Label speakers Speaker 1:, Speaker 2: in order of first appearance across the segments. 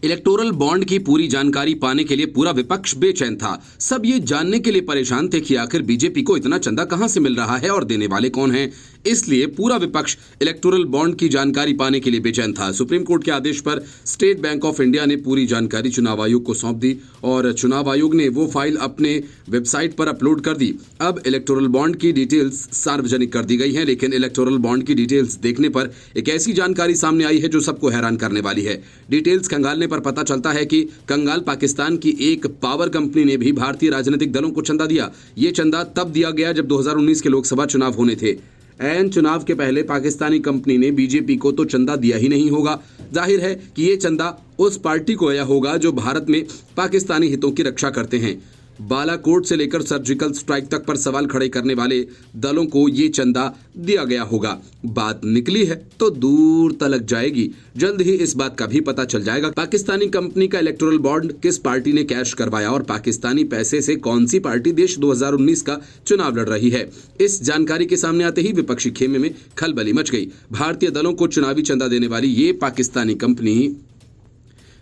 Speaker 1: Electoral bond की पूरी जानकारी पाने के लिए पूरा विपक्ष बेचैन था। सब ये जानने के लिए परेशान थे कि आखिर बीजेपी को इतना चंदा कहां से मिल रहा है और देने वाले कौन हैं। इसलिए पूरा विपक्ष इलेक्टोरल बॉन्ड की जानकारी पाने के लिए बेचैन था। सुप्रीम कोर्ट के आदेश पर स्टेट बैंक ऑफ इंडिया ने पूरी जानकारी चुनाव आयोग को सौंप दी और चुनाव आयोग ने वो फाइल अपने वेबसाइट पर अपलोड कर दी। अब इलेक्टोरल बॉन्ड की डिटेल्स सार्वजनिक कर दी गई हैं, लेकिन इलेक्टोरल बॉन्ड की डिटेल्स देखने पर एक ऐसी जानकारी सामने आई है जो सबको हैरान करने वाली है। डिटेल्स खंगालने पर पता चलता है कि कंगाल पाकिस्तान की एक पावर कंपनी ने भी भारतीय राजनीतिक दलों को चंदा दिया। ये चंदा तब दिया गया जब 2019 के लोकसभा चुनाव होने थे। ऐन चुनाव के पहले पाकिस्तानी कंपनी ने बीजेपी को तो चंदा दिया ही नहीं होगा। जाहिर है कि ये चंदा उस पार्टी को आया होगा जो भारत में पाकिस्तानी हितों की रक्षा करते हैं। बालाकोट से लेकर सर्जिकल स्ट्राइक तक पर सवाल खड़े करने वाले दलों को ये चंदा दिया गया होगा। बात निकली है तो दूर तलक जाएगी। जल्द ही इस बात का भी पता चल जाएगा पाकिस्तानी कंपनी का इलेक्टोरल बॉन्ड किस पार्टी ने कैश करवाया और पाकिस्तानी पैसे से कौन सी पार्टी देश 2019 का चुनाव लड़ रही है। इस जानकारी के सामने आते ही विपक्षी खेमे में खलबली मच गई। भारतीय दलों को चुनावी चंदा देने वाली ये पाकिस्तानी कंपनी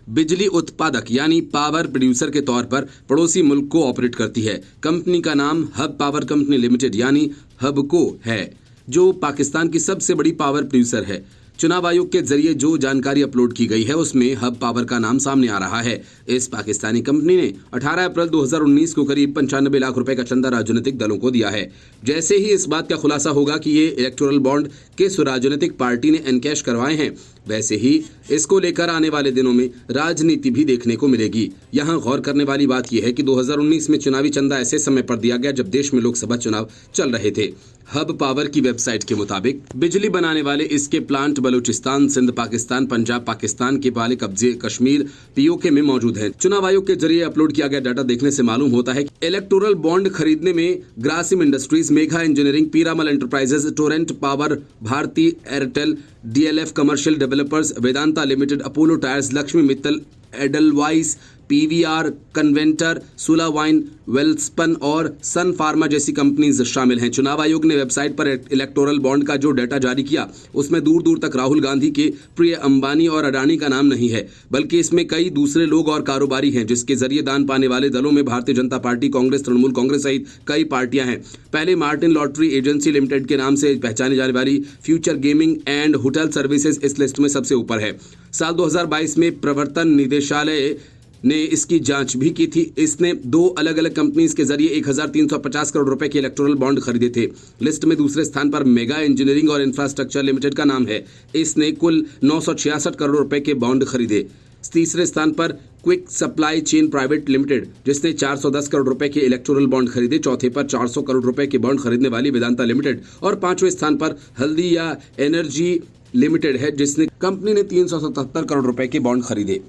Speaker 1: बिजली उत्पादक यानी पावर प्रोड्यूसर के तौर पर पड़ोसी मुल्क को ऑपरेट करती है। कंपनी का नाम हब पावर कंपनी लिमिटेड यानी हबको है, जो पाकिस्तान की सबसे बड़ी पावर प्रोड्यूसर है। चुनाव आयोग के जरिए जो जानकारी अपलोड की गई है उसमें हब पावर का नाम सामने आ रहा है। इस पाकिस्तानी कंपनी ने 18 अप्रैल 2019 को करीब 95 लाख रुपए का चंदा राजनीतिक दलों को दिया है। जैसे ही इस बात का खुलासा होगा कि ये इलेक्टोरल बॉन्ड किस राजनीतिक पार्टी ने एनकैश करवाए हैं, वैसे ही इसको लेकर आने वाले दिनों में राजनीति भी देखने को मिलेगी। यहाँ गौर करने वाली बात यह है कि 2019 में चुनावी चंदा ऐसे समय पर दिया गया जब देश में लोकसभा चुनाव चल रहे थे। हब पावर की वेबसाइट के मुताबिक बिजली बनाने वाले इसके प्लांट बलूचिस्तान, सिंध पाकिस्तान, पंजाब पाकिस्तान के वाले कब्जे कश्मीर पीओके में मौजूद हैं। चुनाव आयोग के जरिए अपलोड किया गया डाटा देखने से मालूम होता है कि इलेक्टोरल बॉन्ड खरीदने में Grasim Industries, Megha Engineering, Piramal Enterprises, Torrent Power, Bharti Airtel, DLF Commercial Developers, Vedanta Limited, Apollo Tyres, Lakshmi Mittal, Edelweiss, PVR, कन्वेंटर, सुला वाइन, वेल्सपन और सन फार्मा जैसी कंपनीज शामिल हैं। चुनाव आयोग ने वेबसाइट पर इलेक्टोरल बॉन्ड का जो डाटा जारी किया उसमें दूर दूर तक राहुल गांधी के प्रिय अंबानी और अडानी का नाम नहीं है, बल्कि इसमें कई दूसरे लोग और कारोबारी हैं जिसके जरिए दान पाने वाले दलों में भारतीय जनता पार्टी, कांग्रेस, तृणमूल कांग्रेस सहित कई पार्टियां हैं। पहले मार्टिन लॉटरी एजेंसी लिमिटेड के नाम से पहचानी जाने वाली future gaming and hotel services इस लिस्ट में सबसे ऊपर है। साल 2022 में प्रवर्तन निदेशालय ने इसकी जांच भी की थी। इसने दो अलग अलग कंपनीज के जरिए 1350 करोड़ रुपए के इलेक्टोरल बॉन्ड खरीदे थे। लिस्ट में दूसरे स्थान पर मेगा इंजीनियरिंग और इंफ्रास्ट्रक्चर लिमिटेड का नाम है। इसने कुल 966 करोड़ रुपए के बॉन्ड खरीदे। तीसरे स्थान पर quick supply chain private limited, जिसने 410 करोड़ रुपए के इलेक्टोरल बॉन्ड खरीदे। चौथे पर 400 करोड़ रुपए के बॉन्ड खरीदने वाली वेदांता लिमिटेड और पांचवें स्थान पर हल्दिया एनर्जी लिमिटेड है, जिसने कंपनी ने 377 करोड़ रुपए के बॉन्ड खरीदे।